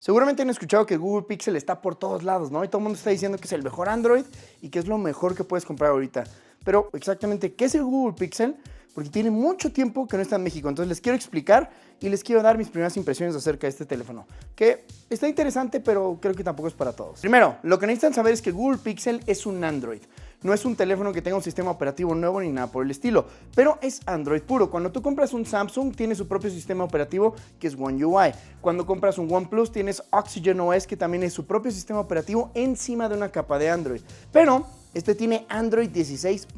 Seguramente han escuchado que Google Pixel está por todos lados, ¿no? Y todo el mundo está diciendo que es el mejor Android y que es lo mejor que puedes comprar ahorita. Pero exactamente, ¿qué es el Google Pixel? Porque tiene mucho tiempo que no está en México. Entonces les quiero explicar y les quiero dar mis primeras impresiones acerca de este teléfono, que está interesante, pero creo que tampoco es para todos. Primero, lo que necesitan saber es que Google Pixel es un Android. No es un teléfono que tenga un sistema operativo nuevo ni nada por el estilo, pero es Android puro. Cuando tú compras un Samsung, tiene su propio sistema operativo que es One UI. Cuando compras un OnePlus, tienes Oxygen OS, que también es su propio sistema operativo encima de una capa de Android. Pero este tiene Android 16.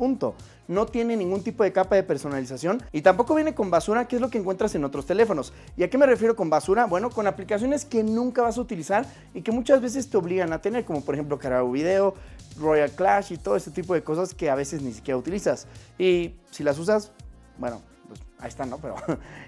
No tiene ningún tipo de capa de personalización y tampoco viene con basura, que es lo que encuentras en otros teléfonos. ¿Y a qué me refiero con basura? Bueno, con aplicaciones que nunca vas a utilizar y que muchas veces te obligan a tener, como por ejemplo Carao Video, Royal Clash y todo este tipo de cosas que a veces ni siquiera utilizas. Y si las usas, bueno, pues ahí están, ¿no? Pero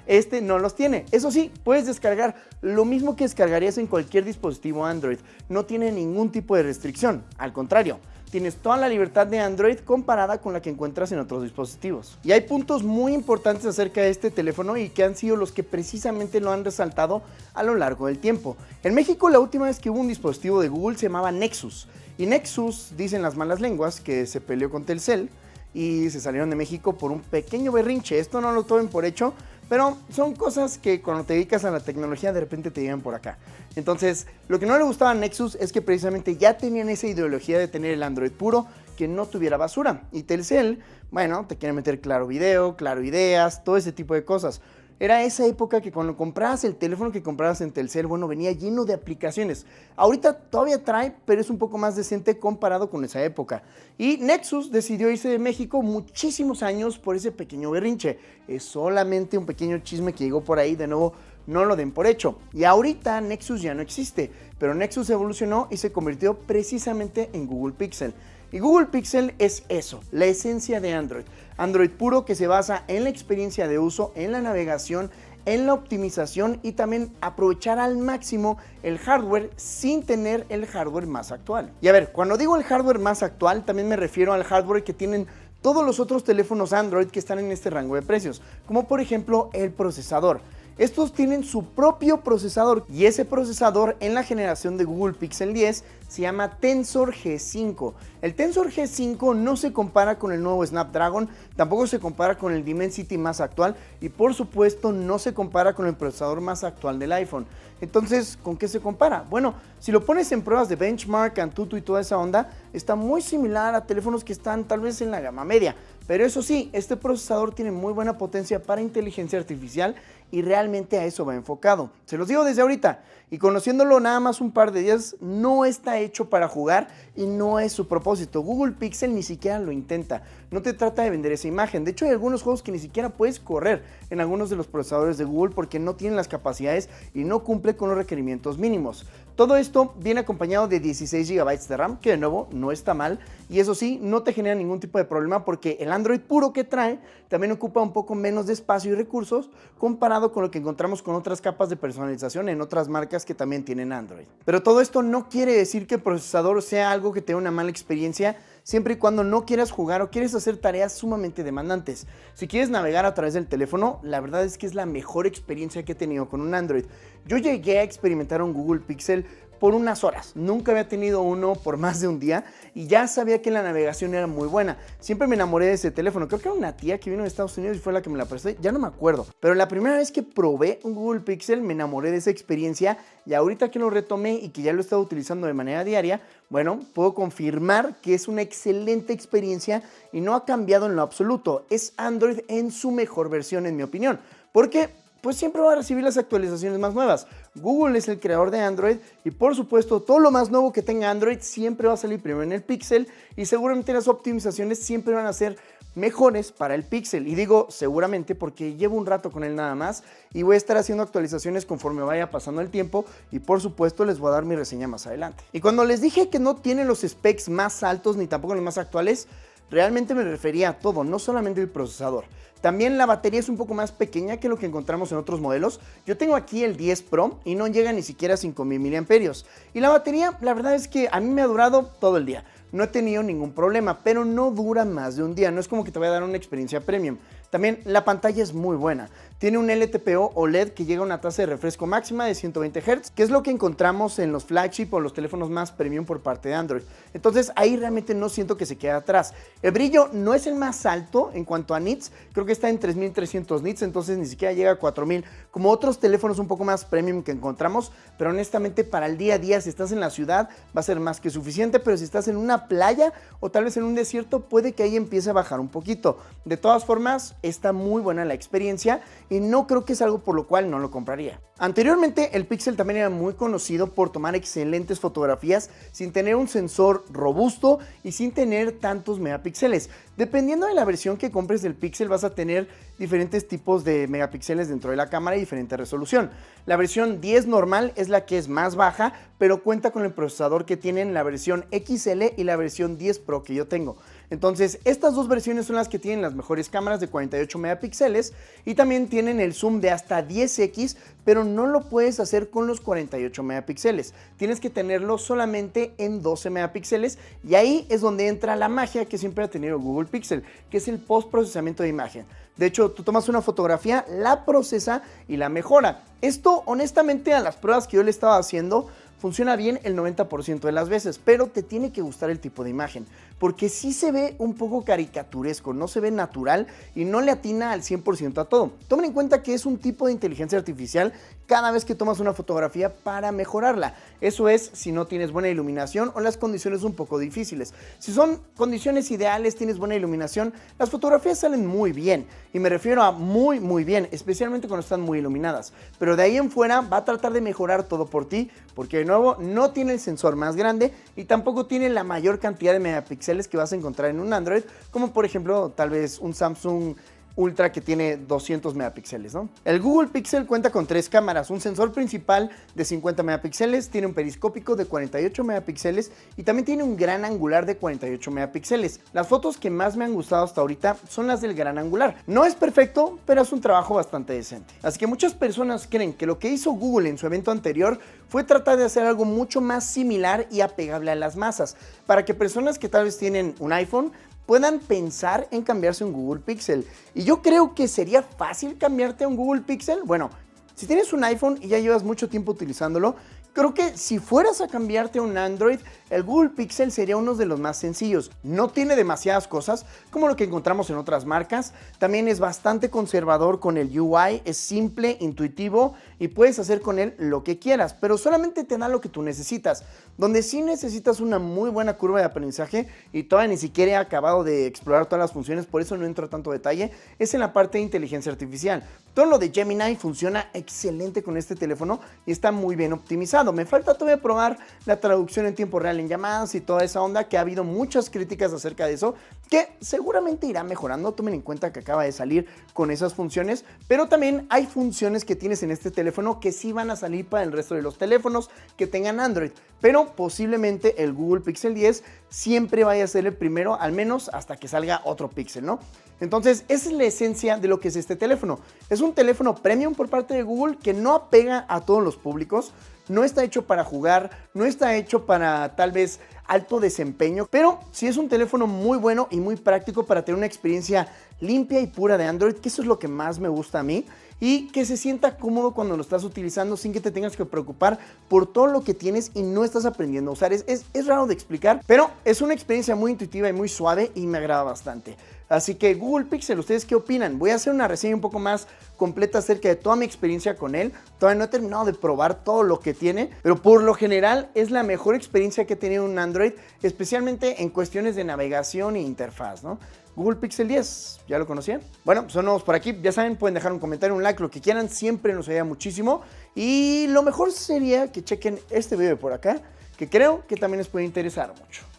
este no los tiene. Eso sí, puedes descargar lo mismo que descargarías en cualquier dispositivo Android. No tiene ningún tipo de restricción, al contrario. Tienes toda la libertad de Android comparada con la que encuentras en otros dispositivos. Y hay puntos muy importantes acerca de este teléfono y que han sido los que precisamente lo han resaltado a lo largo del tiempo. En México, la última vez que hubo un dispositivo de Google se llamaba Nexus. Y Nexus, dicen las malas lenguas, que se peleó con Telcel y se salieron de México por un pequeño berrinche. Esto no lo tomen por hecho, pero son cosas que cuando te dedicas a la tecnología de repente te llegan por acá. Entonces, lo que no le gustaba a Nexus es que precisamente ya tenían esa ideología de tener el Android puro, que no tuviera basura. Y Telcel, bueno, te quiere meter Claro Video, Claro Ideas, todo ese tipo de cosas. Era esa época que cuando comprabas el teléfono que comprabas en Telcel, bueno, venía lleno de aplicaciones. Ahorita todavía trae, pero es un poco más decente comparado con esa época. Y Nexus decidió irse de México muchísimos años por ese pequeño berrinche. Es solamente un pequeño chisme que llegó por ahí, de nuevo, no lo den por hecho. Y ahorita Nexus ya no existe, pero Nexus evolucionó y se convirtió precisamente en Google Pixel. Y Google Pixel es eso, la esencia de Android. Android puro que se basa en la experiencia de uso, en la navegación, en la optimización y también aprovechar al máximo el hardware sin tener el hardware más actual. Y a ver, cuando digo el hardware más actual, también me refiero al hardware que tienen todos los otros teléfonos Android que están en este rango de precios, como por ejemplo el procesador. Estos tienen su propio procesador y ese procesador en la generación de Google Pixel 10 se llama Tensor G5. El Tensor G5 no se compara con el nuevo Snapdragon, tampoco se compara con el Dimensity más actual y por supuesto no se compara con el procesador más actual del iPhone. Entonces, ¿con qué se compara? Bueno, si lo pones en pruebas de benchmark, Antutu y toda esa onda, está muy similar a teléfonos que están tal vez en la gama media. Pero eso sí, este procesador tiene muy buena potencia para inteligencia artificial y realmente a eso va enfocado. Se los digo desde ahorita y conociéndolo nada más un par de días, no está hecho para jugar y no es su propósito. Google Pixel ni siquiera lo intenta, no te trata de vender esa imagen. De hecho hay algunos juegos que ni siquiera puedes correr en algunos de los procesadores de Google porque no tienen las capacidades y no cumple con los requerimientos mínimos. Todo esto viene acompañado de 16 GB de RAM, que de nuevo no está mal, y eso sí, no te genera ningún tipo de problema porque el Android puro que trae también ocupa un poco menos de espacio y recursos comparado con lo que encontramos con otras capas de personalización en otras marcas que también tienen Android. Pero todo esto no quiere decir que el procesador sea algo que te dé una mala experiencia, siempre y cuando no quieras jugar o quieres hacer tareas sumamente demandantes. Si quieres navegar a través del teléfono, la verdad es que es la mejor experiencia que he tenido con un Android. Yo llegué a experimentar un Google Pixel por unas horas, nunca había tenido uno por más de un día y ya sabía que la navegación era muy buena. Siempre me enamoré de ese teléfono, creo que era una tía que vino de Estados Unidos y fue la que me la prestó, ya no me acuerdo. Pero la primera vez que probé un Google Pixel me enamoré de esa experiencia y ahorita que lo retomé y que ya lo he estado utilizando de manera diaria, bueno, puedo confirmar que es una excelente experiencia y no ha cambiado en lo absoluto. Es Android en su mejor versión, en mi opinión, porque pues siempre va a recibir las actualizaciones más nuevas. Google es el creador de Android y por supuesto todo lo más nuevo que tenga Android siempre va a salir primero en el Pixel y seguramente las optimizaciones siempre van a ser mejores para el Pixel. Y digo seguramente porque llevo un rato con él nada más y voy a estar haciendo actualizaciones conforme vaya pasando el tiempo y por supuesto les voy a dar mi reseña más adelante. Y cuando les dije que no tiene los specs más altos ni tampoco los más actuales, realmente me refería a todo, no solamente el procesador. También la batería es un poco más pequeña que lo que encontramos en otros modelos. Yo tengo aquí el 10 Pro y no llega ni siquiera a 5000 mAh. Y la batería, la verdad es que a mí me ha durado todo el día. No he tenido ningún problema, pero no dura más de un día. No es como que te vaya a dar una experiencia premium. También la pantalla es muy buena. Tiene un LTPO OLED que llega a una tasa de refresco máxima de 120 Hz, que es lo que encontramos en los flagship o los teléfonos más premium por parte de Android. Entonces ahí realmente no siento que se quede atrás. El brillo no es el más alto en cuanto a nits, creo que está en 3300 nits, entonces ni siquiera llega a 4000, como otros teléfonos un poco más premium que encontramos, pero honestamente para el día a día, si estás en la ciudad, va a ser más que suficiente, pero si estás en una playa o tal vez en un desierto, puede que ahí empiece a bajar un poquito. De todas formas, está muy buena la experiencia y no creo que es algo por lo cual no lo compraría. Anteriormente, el Pixel también era muy conocido por tomar excelentes fotografías sin tener un sensor robusto y sin tener tantos megapíxeles. Dependiendo de la versión que compres del Pixel, vas a tener diferentes tipos de megapíxeles dentro de la cámara y diferente resolución. La versión 10 normal es la que es más baja, pero cuenta con el procesador que tienen la versión XL y la versión 10 Pro que yo tengo. Entonces, estas dos versiones son las que tienen las mejores cámaras de 48 megapíxeles y también tienen el zoom de hasta 10x, pero no lo puedes hacer con los 48 megapíxeles. Tienes que tenerlo solamente en 12 megapíxeles y ahí es donde entra la magia que siempre ha tenido Google Pixel, que es el postprocesamiento de imagen. De hecho, tú tomas una fotografía, la procesa y la mejora. Esto, honestamente, a las pruebas que yo le estaba haciendo, funciona bien el 90% de las veces, pero te tiene que gustar el tipo de imagen, porque sí se ve un poco caricaturesco, no se ve natural y no le atina al 100% a todo. Tomen en cuenta que es un tipo de inteligencia artificial cada vez que tomas una fotografía para mejorarla. Eso es si no tienes buena iluminación o las condiciones un poco difíciles. Si son condiciones ideales, tienes buena iluminación, las fotografías salen muy bien. Y me refiero a muy bien, especialmente cuando están muy iluminadas. Pero de ahí en fuera va a tratar de mejorar todo por ti, porque de nuevo no tiene el sensor más grande y tampoco tiene la mayor cantidad de megapíxeles que vas a encontrar en un Android, como por ejemplo tal vez un Samsung Ultra que tiene 200 megapíxeles, ¿no? El Google Pixel cuenta con 3 cámaras, un sensor principal de 50 megapíxeles, tiene un periscópico de 48 megapíxeles y también tiene un gran angular de 48 megapíxeles. Las fotos que más me han gustado hasta ahorita son las del gran angular. No es perfecto, pero es un trabajo bastante decente. Así que muchas personas creen que lo que hizo Google en su evento anterior fue tratar de hacer algo mucho más similar y apegable a las masas, para que personas que tal vez tienen un iPhone puedan pensar en cambiarse a un Google Pixel. Y yo creo que sería fácil cambiarte a un Google Pixel. Bueno, si tienes un iPhone y ya llevas mucho tiempo utilizándolo, creo que si fueras a cambiarte a un Android, el Google Pixel sería uno de los más sencillos. No tiene demasiadas cosas como lo que encontramos en otras marcas. También es bastante conservador con el UI, es simple, intuitivo y puedes hacer con él lo que quieras, pero solamente te da lo que tú necesitas. Donde sí necesitas una muy buena curva de aprendizaje y todavía ni siquiera he acabado de explorar todas las funciones, por eso no entro a tanto detalle, es en la parte de inteligencia artificial. Todo lo de Gemini funciona excelente con este teléfono y está muy bien optimizado. Me falta todavía probar la traducción en tiempo real en llamadas y toda esa onda, que ha habido muchas críticas acerca de eso, que seguramente irá mejorando. Tomen en cuenta que acaba de salir con esas funciones, pero también hay funciones que tienes en este teléfono que sí van a salir para el resto de los teléfonos que tengan Android, pero posiblemente el Google Pixel 10 siempre vaya a ser el primero, al menos hasta que salga otro Pixel, ¿no? Entonces, esa es la esencia de lo que es este teléfono. Es un teléfono premium por parte de Google que no apega a todos los públicos, no está hecho para jugar, no está hecho para tal vez alto desempeño, pero sí es un teléfono muy bueno y muy práctico para tener una experiencia limpia y pura de Android, que eso es lo que más me gusta a mí, y que se sienta cómodo cuando lo estás utilizando sin que te tengas que preocupar por todo lo que tienes y no estás aprendiendo a usar. Es raro de explicar, pero es una experiencia muy intuitiva y muy suave y me agrada bastante. Así que Google Pixel, ¿ustedes qué opinan? Voy a hacer una reseña un poco más completa acerca de toda mi experiencia con él. Todavía no he terminado de probar todo lo que tiene, pero por lo general es la mejor experiencia que he tenido en un Android, especialmente en cuestiones de navegación e interfaz, ¿no? Google Pixel 10, ¿ya lo conocían? Bueno, son nuevos por aquí, ya saben, pueden dejar un comentario, un like, lo que quieran, siempre nos ayuda muchísimo. Y lo mejor sería que chequen este video de por acá, que creo que también les puede interesar mucho.